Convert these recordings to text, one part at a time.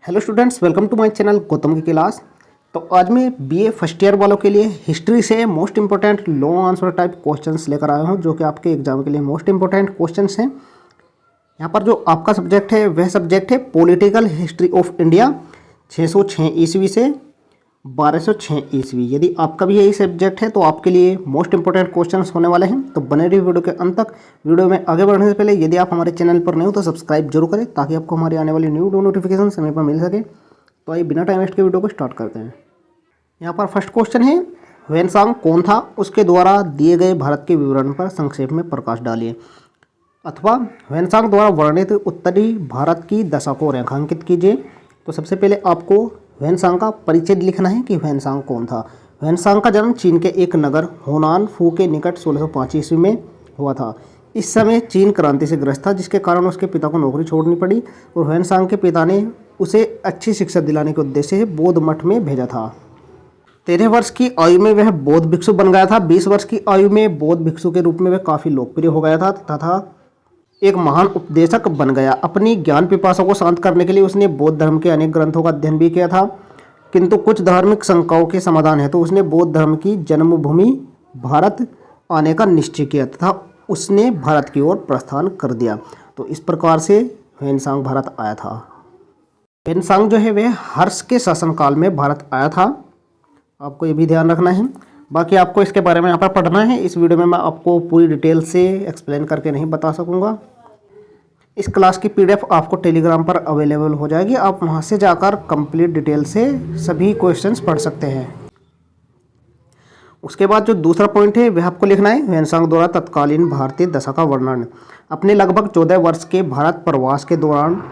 Hello students, welcome to my channel Gautam की class. तो आज मैं बीए फर्स्ट ईयर वालों के लिए हिस्ट्री से most important long answer type questions लेकर आया हूं, जो कि आपके एग्जाम के लिए मोस्ट इंपॉर्टेंट क्वेश्चंस हैं। यहाँ पर जो आपका सब्जेक्ट है वह सब्जेक्ट है पॉलिटिकल हिस्ट्री ऑफ इंडिया 606 ईस्वी से 1206 ईस्वी। यदि आपका भी यही सब्जेक्ट है तो आपके लिए मोस्ट इंपॉर्टेंट क्वेश्चंस होने वाले हैं। तो बने रहिए वीडियो के अंत तक। वीडियो में आगे बढ़ने से पहले यदि आप हमारे चैनल पर नए हो तो सब्सक्राइब जरूर करें, ताकि आपको हमारी आने वाली न्यू नोटिफिकेशन समय पर मिल सके। तो आइए बिना टाइम वेस्ट के वीडियो को स्टार्ट करते हैं। यहाँ पर फर्स्ट क्वेश्चन है, ह्वेनसांग कौन था, उसके द्वारा दिए गए भारत के विवरण पर संक्षेप में प्रकाश डालिए। अथवा ह्वेनसांग द्वारा वर्णित उत्तरी भारत की दशा को रेखांकित कीजिए। तो सबसे पहले आपको ह्वेनसांग का परिचय लिखना है कि ह्वेनसांग कौन था। ह्वेनसांग का जन्म चीन के एक नगर होनान फू के निकट 1605 ईस्वी में हुआ था। इस समय चीन क्रांति से ग्रस्त था, जिसके कारण उसके पिता को नौकरी छोड़नी पड़ी और ह्वेनसांग के पिता ने उसे अच्छी शिक्षा दिलाने के उद्देश्य से बौद्ध मठ में भेजा था। 13 वर्ष की आयु में वह बौद्ध भिक्षु बन गया था। 20 वर्ष की आयु में बौद्ध भिक्षु के रूप में वह काफ़ी लोकप्रिय हो गया था तथा एक महान उपदेशक बन गया। अपनी ज्ञान पिपासा को शांत करने के लिए उसने बौद्ध धर्म के अनेक ग्रंथों का अध्ययन भी किया था, किंतु कुछ धार्मिक शंकाओं के समाधान हेतु उसने बौद्ध धर्म की जन्मभूमि भारत आने का निश्चय किया तथा उसने भारत की ओर प्रस्थान कर दिया। तो इस प्रकार से ह्वेनसांग भारत आया था। ह्वेनसांग जो है वह हर्ष के शासनकाल में भारत आया था, आपको ये भी ध्यान रखना है। बाकी आपको इसके बारे में यहाँ पर पढ़ना है। इस वीडियो में मैं आपको पूरी डिटेल से एक्सप्लेन करके नहीं बता सकूँगा। इस क्लास की पीडीएफ आपको टेलीग्राम पर अवेलेबल हो जाएगी, आप वहाँ से जाकर कंप्लीट डिटेल से सभी क्वेश्चंस पढ़ सकते हैं। उसके बाद जो दूसरा पॉइंट है वह आपको लिखना है, ह्वेनसांग द्वारा तत्कालीन भारतीय दशा का वर्णन। अपने लगभग 14 वर्ष के भारत प्रवास के दौरान,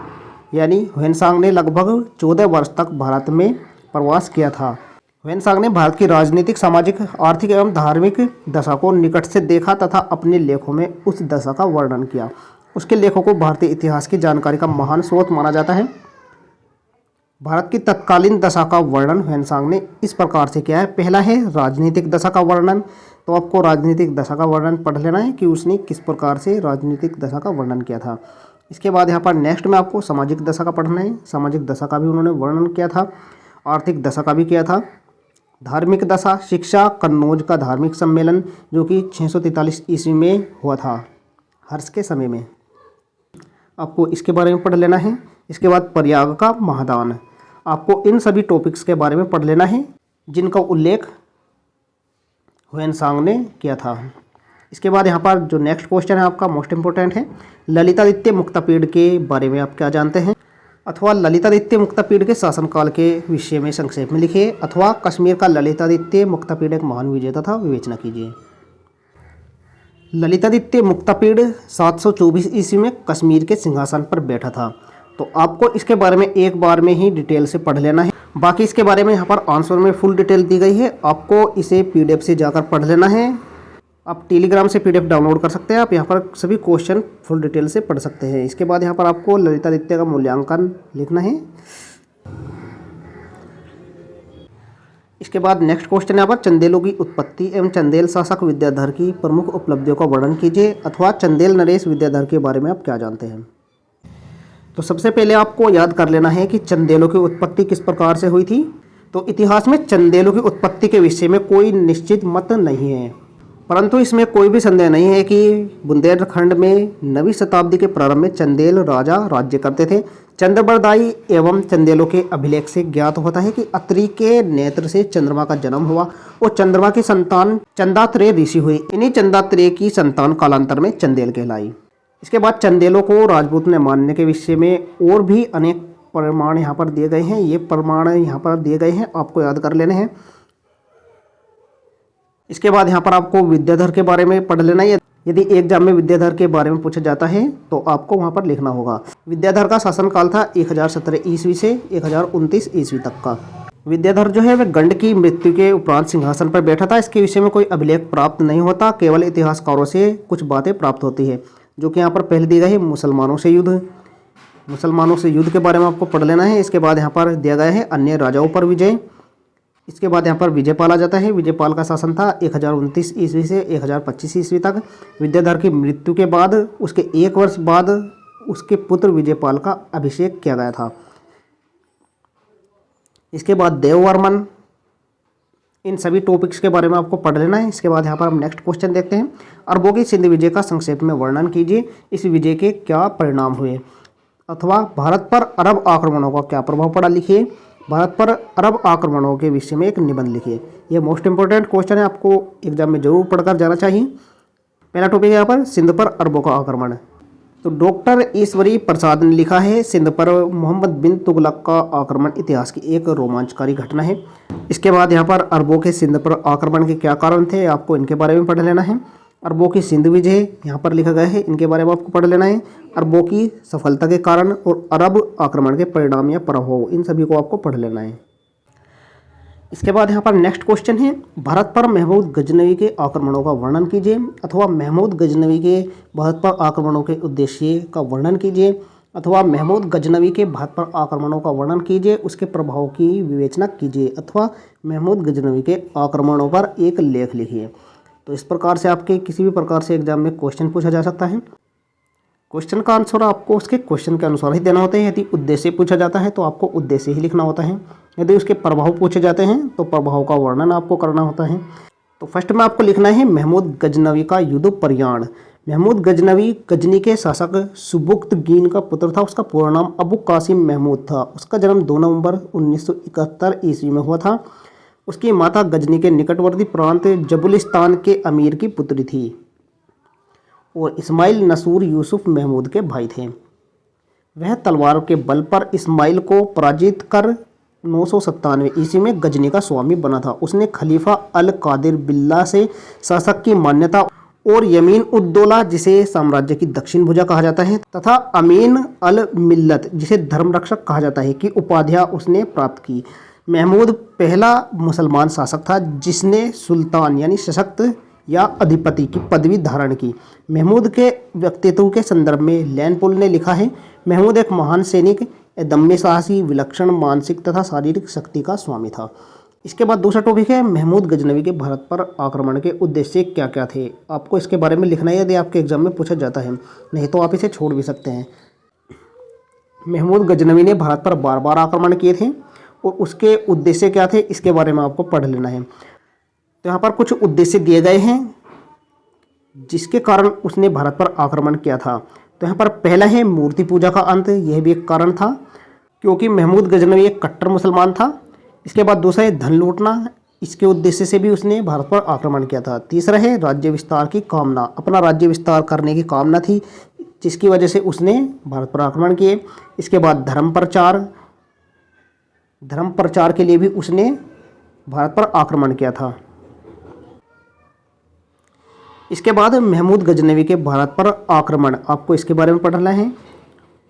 यानी ह्वेनसांग ने लगभग 14 वर्ष तक भारत में प्रवास किया था। ह्वेनसांग ने भारत की राजनीतिक, सामाजिक, आर्थिक एवं धार्मिक दशा को निकट से देखा तथा अपने लेखों में उस दशा का वर्णन किया। उसके लेखों को भारतीय इतिहास की जानकारी का महान स्रोत माना जाता है। भारत की तत्कालीन दशा का वर्णन ह्वेनसांग ने इस प्रकार से किया है। पहला है राजनीतिक दशा का वर्णन। तो आपको राजनीतिक दशा का वर्णन पढ़ लेना है कि उसने किस प्रकार से राजनीतिक दशा का वर्णन किया था। इसके बाद यहाँ पर नेक्स्ट में आपको सामाजिक दशा का पढ़ना है। सामाजिक दशा का भी उन्होंने वर्णन किया था, आर्थिक दशा का भी किया था, धार्मिक दशा, शिक्षा, कन्नौज का धार्मिक सम्मेलन जो कि 643 ईस्वी में हुआ था, हर्ष के समय में, आपको इसके बारे में पढ़ लेना है। इसके बाद प्रयाग का महादान, आपको इन सभी टॉपिक्स के बारे में पढ़ लेना है जिनका उल्लेख ह्वेनसांग ने किया था। इसके बाद यहाँ पर जो नेक्स्ट क्वेश्चन है आपका मोस्ट इंपॉर्टेंट है, ललितादित्य मुक्तापीड़ के बारे में आप क्या जानते हैं। अथवा ललितादित्य मुक्तापीड़ के शासनकाल के विषय में संक्षेप में लिखिए। अथवा कश्मीर का ललितादित्य मुक्तापीड़ एक महान विजेता था, विवेचना कीजिए। ललितादित्य मुक्तापीड़ 724 ईस्वी में कश्मीर के सिंहासन पर बैठा था। तो आपको इसके बारे में एक बार में ही डिटेल से पढ़ लेना है। बाकी इसके बारे में यहाँ पर आंसर में फुल डिटेल दी गई है, आपको इसे पीडीएफ से जाकर पढ़ लेना है। आप टेलीग्राम से पीडीएफ डाउनलोड कर सकते हैं, आप यहाँ पर सभी क्वेश्चन फुल डिटेल से पढ़ सकते हैं। इसके बाद यहाँ पर आपको ललितादित्य का मूल्यांकन लिखना है। इसके बाद नेक्स्ट क्वेश्चन यहाँ पर चंदेलों की उत्पत्ति एवं चंदेल शासक विद्याधर की प्रमुख उपलब्धियों का वर्णन कीजिए। अथवा चंदेल नरेश विद्याधर के बारे में आप क्या जानते हैं। तो सबसे पहले आपको याद कर लेना है कि चंदेलों की उत्पत्ति किस प्रकार से हुई थी। तो इतिहास में चंदेलों की उत्पत्ति के विषय में कोई निश्चित मत नहीं है, परंतु इसमें कोई भी संदेह नहीं है कि बुंदेलखंड में 9वीं शताब्दी के प्रारंभ में चंदेल राजा राज्य करते थे। चंद्रबरदाई एवं चंदेलों के अभिलेख से ज्ञात होता है कि अत्रि के नेत्र से चंद्रमा का जन्म हुआ और चंद्रमा की संतान चंदात्रेय ऋषि हुई। इन्हीं चंदात्रेय की संतान कालांतर में चंदेल कहलाई। इसके बाद चंदेलों को राजपूत ने मानने के विषय में और भी अनेक प्रमाण यहाँ पर दिए गए हैं। ये प्रमाण यहाँ पर दिए गए हैं, आपको याद कर लेने हैं। इसके बाद यहाँ पर आपको विद्याधर के बारे में पढ़ लेना है। यदि एग्जाम में विद्याधर के बारे में पूछा जाता है तो आपको वहाँ पर लिखना होगा। विद्याधर का शासनकाल था 1017 ईस्वी से 1029 ईस्वी तक का। विद्याधर जो है वह गंड की मृत्यु के उपरांत सिंहासन पर बैठा था। इसके विषय में कोई अभिलेख प्राप्त नहीं होता, केवल इतिहासकारों से कुछ बातें प्राप्त होती है, जो कि यहाँ पर पहले दी गई है मुसलमानों से युद्ध। मुसलमानों से युद्ध के बारे में आपको पढ़ लेना है। इसके बाद यहाँ पर दिया गया है अन्य राजाओं पर विजय। इसके बाद यहाँ पर विजयपाल आ जाता है। विजयपाल का शासन था 1029 ईस्वी से 1025 ईस्वी तक। विद्याधर की मृत्यु के बाद उसके 1 वर्ष बाद उसके पुत्र विजयपाल का अभिषेक किया गया था। इसके बाद देववर्मन, इन सभी टॉपिक्स के बारे में आपको पढ़ लेना है। इसके बाद यहाँ पर हम नेक्स्ट क्वेश्चन देखते हैं। अरबों की सिंध विजय का संक्षेप में वर्णन कीजिए, इस विजय के क्या परिणाम हुए। अथवा भारत पर अरब आक्रमणों का क्या प्रभाव पड़ा, लिखिए। भारत पर अरब आक्रमणों के विषय में एक निबंध लिखिए। यह मोस्ट इंपॉर्टेंट क्वेश्चन है, आपको एग्जाम में जरूर पढ़कर जाना चाहिए। पहला टॉपिक है यहाँ पर सिंध पर अरबों का आक्रमण। तो डॉक्टर ईश्वरी प्रसाद ने लिखा है, सिंध पर मोहम्मद बिन तुगलक का आक्रमण इतिहास की एक रोमांचकारी घटना है। इसके बाद यहाँ पर अरबों के सिंध पर आक्रमण के क्या कारण थे, आपको इनके बारे में पढ़ लेना है। अरबों की सिंध विजय यहाँ पर लिखा गया है, इनके बारे में आपको पढ़ लेना है। अरबों की सफलता के कारण और अरब आक्रमण के परिणाम या प्रभाव, इन सभी को आपको पढ़ लेना है। इसके बाद यहाँ पर नेक्स्ट क्वेश्चन है, भारत पर महमूद गजनवी के आक्रमणों का वर्णन कीजिए। अथवा महमूद गजनवी के भारत पर आक्रमणों के उद्देश्य का वर्णन कीजिए। अथवा महमूद गजनवी के भारत पर आक्रमणों का वर्णन कीजिए, उसके प्रभाव की विवेचना कीजिए। अथवा महमूद गजनवी के आक्रमणों पर एक लेख लिखिए। तो इस प्रकार से आपके किसी भी प्रकार से एग्जाम में क्वेश्चन पूछा जा सकता है। क्वेश्चन का आंसर आपको उसके क्वेश्चन के अनुसार ही देना होता है। यदि उद्देश्य पूछा जाता है तो आपको उद्देश्य ही लिखना होता है। यदि उसके प्रभाव पूछे जाते हैं तो प्रभाव का वर्णन आपको करना होता है। तो फर्स्ट में आपको लिखना है महमूद गजनवी का युद्ध प्रयाण। महमूद गजनवी गजनी के शासक सुबुक्तगीन का पुत्र था। उसका पूरा नाम अबू कासिम महमूद था। उसका जन्म 2 नवंबर 1971 ईस्वी में हुआ था। उसकी माता गजनी के निकटवर्ती प्रांत जबुलिस्तान के अमीर की पुत्री थी और इस्माइल नसूर यूसुफ महमूद के भाई थे। वह तलवार के बल पर इस्माइल को पराजित कर 997 ईस्वी में गजनी का स्वामी बना था। उसने खलीफा अल कादिर बिल्ला से शासक की मान्यता और यमीन उद्दौला, जिसे साम्राज्य की दक्षिण भुजा कहा जाता है, तथा अमीन अल मिल्लत, जिसे धर्मरक्षक कहा जाता है, की उपाधियां उसने प्राप्त की। महमूद पहला मुसलमान शासक था जिसने सुल्तान यानी सशक्त या अधिपति की पदवी धारण की। महमूद के व्यक्तित्व के संदर्भ में लैनपोल ने लिखा है, महमूद एक महान सैनिक, दम्य साहसी, विलक्षण मानसिक तथा शारीरिक शक्ति का स्वामी था। इसके बाद दूसरा टॉपिक है महमूद गजनवी के भारत पर आक्रमण के उद्देश्य क्या क्या थे। आपको इसके बारे में लिखना है यदि आपके एग्जाम में पूछा जाता है, नहीं तो आप इसे छोड़ भी सकते हैं। महमूद गजनवी ने भारत पर बार बार आक्रमण किए थे और उसके उद्देश्य क्या थे, इसके बारे में आपको पढ़ लेना है। तो यहाँ पर कुछ उद्देश्य दिए गए हैं जिसके कारण उसने भारत पर आक्रमण किया था। तो यहाँ पर पहला है मूर्ति पूजा का अंत, यह भी एक कारण था क्योंकि महमूद गजनवी एक कट्टर मुसलमान था। इसके बाद दूसरा है धन लूटना, इसके उद्देश्य से भी उसने भारत पर आक्रमण किया था। तीसरा है राज्य विस्तार की कामना, अपना राज्य विस्तार करने की कामना थी जिसकी वजह से उसने भारत पर आक्रमण किए। इसके बाद धर्म प्रचार के लिए भी उसने भारत पर आक्रमण किया था। इसके बाद महमूद गजनवी के भारत पर आक्रमण, आपको इसके बारे में पढ़ना है।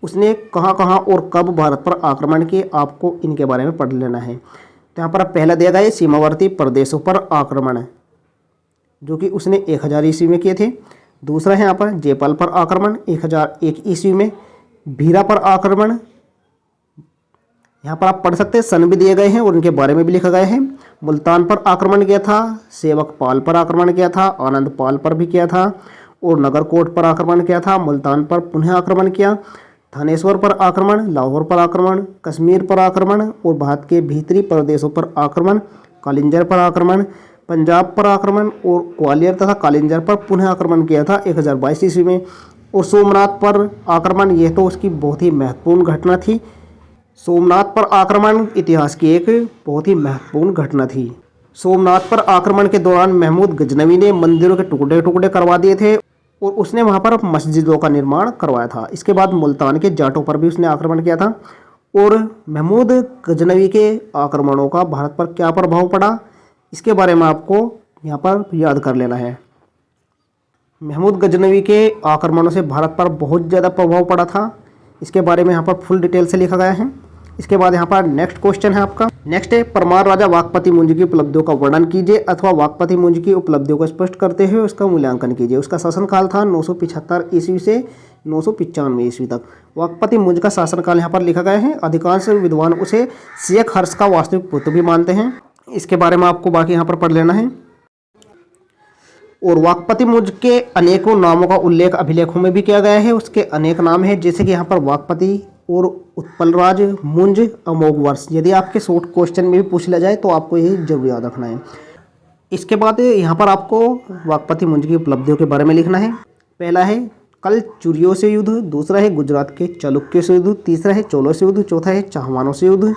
उसने कहाँ कहाँ और कब भारत पर आक्रमण किए, आपको इनके बारे में पढ़ लेना है। तो यहाँ पर पहला दिया गया है सीमावर्ती प्रदेशों पर आक्रमण, जो कि उसने 1000 ईस्वी में किए थे। दूसरा है यहाँ पर जयपाल पर आक्रमण 1001 ईस्वी में। भीरा पर आक्रमण, यहाँ पर आप पढ़ सकते हैं, सन भी दिए गए हैं और उनके बारे में भी लिखा गया है। मुल्तान पर आक्रमण किया था, सेवक पाल पर आक्रमण किया था, आनंद पाल पर भी किया था और नगरकोट पर आक्रमण किया था। मुल्तान पर पुनः आक्रमण किया, थानेश्वर पर आक्रमण, लाहौर पर आक्रमण, कश्मीर पर आक्रमण और भारत के भीतरी प्रदेशों पर आक्रमण, कालिंजर पर आक्रमण, पंजाब पर आक्रमण और ग्वालियर तथा कालिंजर पर पुनः आक्रमण किया था 1022 ईस्वी में। और सोमनाथ पर आक्रमण, यह तो उसकी बहुत ही महत्वपूर्ण घटना थी। सोमनाथ पर आक्रमण इतिहास की एक बहुत ही महत्वपूर्ण घटना थी। सोमनाथ पर आक्रमण के दौरान महमूद गजनवी ने मंदिरों के टुकड़े टुकड़े करवा दिए थे और उसने वहां पर मस्जिदों का निर्माण करवाया था। इसके बाद मुल्तान के जाटों पर भी उसने आक्रमण किया था। और महमूद गजनवी के आक्रमणों का भारत पर क्या प्रभाव पड़ा, इसके बारे में आपको यहाँ पर याद कर लेना है। महमूद गजनवी के आक्रमणों से भारत पर बहुत ज़्यादा प्रभाव पड़ा था, इसके बारे में यहाँ पर फुल डिटेल से लिखा गया है। इसके बाद यहाँ पर नेक्स्ट क्वेश्चन है आपका। नेक्स्ट है परमार राजा वाकपति मुंज की उपलब्धियों का वर्णन कीजिए अथवा वाकपति मुंज की उपलब्धियों को स्पष्ट करते हुए उसका मूल्यांकन कीजिए। उसका शासनकाल था 975 ईस्वी से 995 ईस्वी तक। वाकपति मुंज का शासनकाल यहाँ पर लिखा गया है। अधिकांश विद्वान उसे शेख हर्ष का वास्तविक पुत्र भी मानते हैं। इसके बारे में आपको बाकी यहाँ पर पढ़ लेना है। और वाकपति मुंज के अनेकों नामों का उल्लेख अभिलेखों में भी किया गया है। उसके अनेक नाम हैं, जैसे कि यहाँ पर वाकपति और उत्पलराज, मुंज, अमोघ वर्ष। यदि आपके शॉर्ट क्वेश्चन में भी पूछ लिया जाए तो आपको ये जरूर याद रखना है। इसके बाद यहाँ पर आपको वाकपति मुंज की उपलब्धियों के बारे में लिखना है। पहला है कल चुरियों से युद्ध, दूसरा है गुजरात के चालुक्यों से युद्ध, तीसरा है चोलों से युद्ध, चौथा है चाहमानों से युद्ध।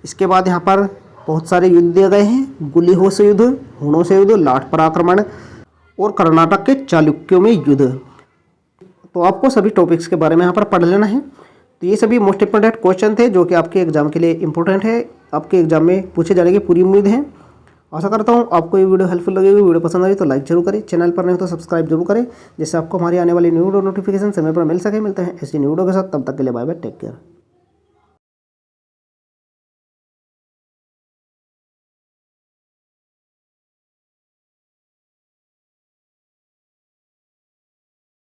इसके बाद यहाँ पर बहुत सारे युद्ध दिए गए हैं। गुलिहो से युद्ध, हुणों से युद्ध, लाट पर आक्रमण और कर्नाटक के चालुक्यों में युद्ध। तो आपको सभी टॉपिक्स के बारे में यहाँ पर पढ़ लेना है। तो ये सभी मोस्ट इंपॉर्टेंट क्वेश्चन थे जो कि आपके एग्जाम के लिए इंपॉर्टेंट है, आपके एग्जाम में पूछे जाने की पूरी उम्मीद है। आशा करता हूँ आपको ये वीडियो हेल्पफुल लगेगी। वीडियो पसंद आई तो लाइक जरूर करें, चैनल पर नहीं तो सब्सक्राइब जरूर करें, जिससे आपको हमारी आने वाली न्यू वीडियो नोटिफिकेशन समय पर मिल सके। मिलते हैं ऐसी न्यू वीडियो के साथ, तब तक के लिए बाय बाय, टेक केयर।